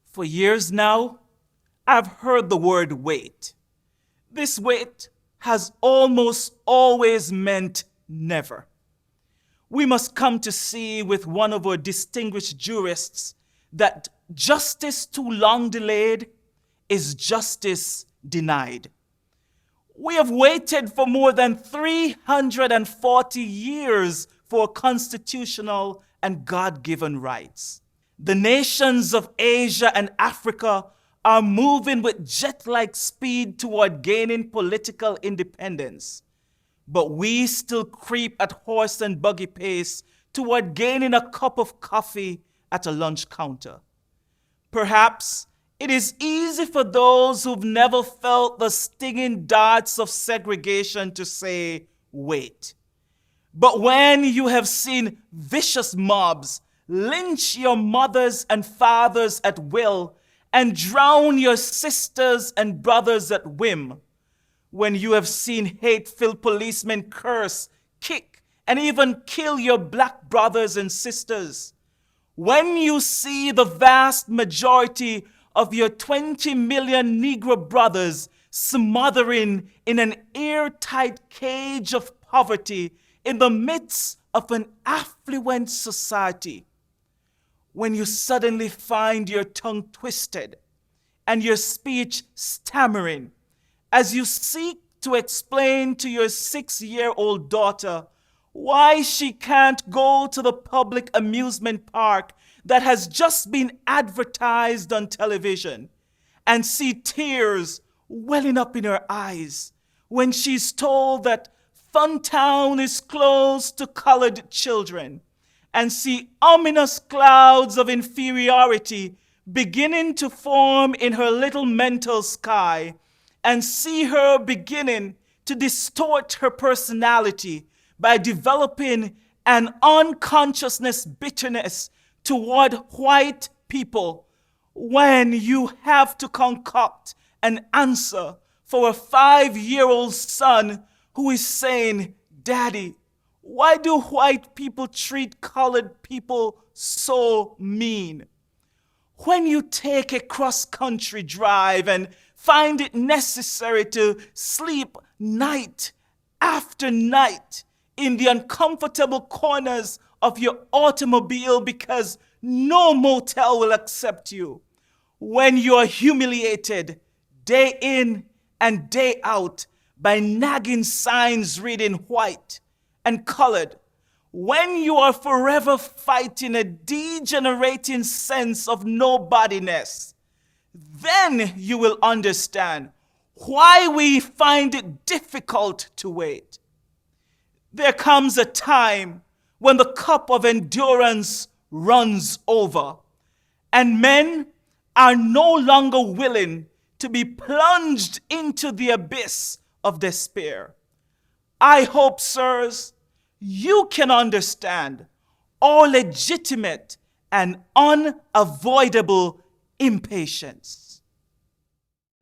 For years now, I've heard the word wait. This wait has almost always meant never. We must come to see with one of our distinguished jurists that justice too long delayed is justice denied. We have waited for more than 340 years for constitutional and God-given rights. The nations of Asia and Africa are moving with jet-like speed toward gaining political independence. But we still creep at horse and buggy pace toward gaining a cup of coffee at a lunch counter. Perhaps it is easy for those who've never felt the stinging darts of segregation to say, wait. But when you have seen vicious mobs lynch your mothers and fathers at will and drown your sisters and brothers at whim, when you have seen hate-filled policemen curse, kick, and even kill your black brothers and sisters, when you see the vast majority of your 20 million Negro brothers smothering in an airtight cage of poverty in the midst of an affluent society, when you suddenly find your tongue twisted and your speech stammering as you seek to explain to your 6-year-old daughter why she can't go to the public amusement park that has just been advertised on television, and see tears welling up in her eyes when she's told that Funtown is closed to colored children, and see ominous clouds of inferiority beginning to form in her little mental sky, and see her beginning to distort her personality by developing an unconsciousness bitterness toward white people, when you have to concoct an answer for a 5-year-old son who is saying, "Daddy, why do white people treat colored people so mean?" When you take a cross-country drive and find it necessary to sleep night after night in the uncomfortable corners of your automobile because no motel will accept you, when you are humiliated day in and day out by nagging signs reading white and colored, when you are forever fighting a degenerating sense of nobodiness, then you will understand why we find it difficult to wait. There comes a time when the cup of endurance runs over, and men are no longer willing to be plunged into the abyss of despair. I hope, sirs, you can understand our legitimate and unavoidable impatience.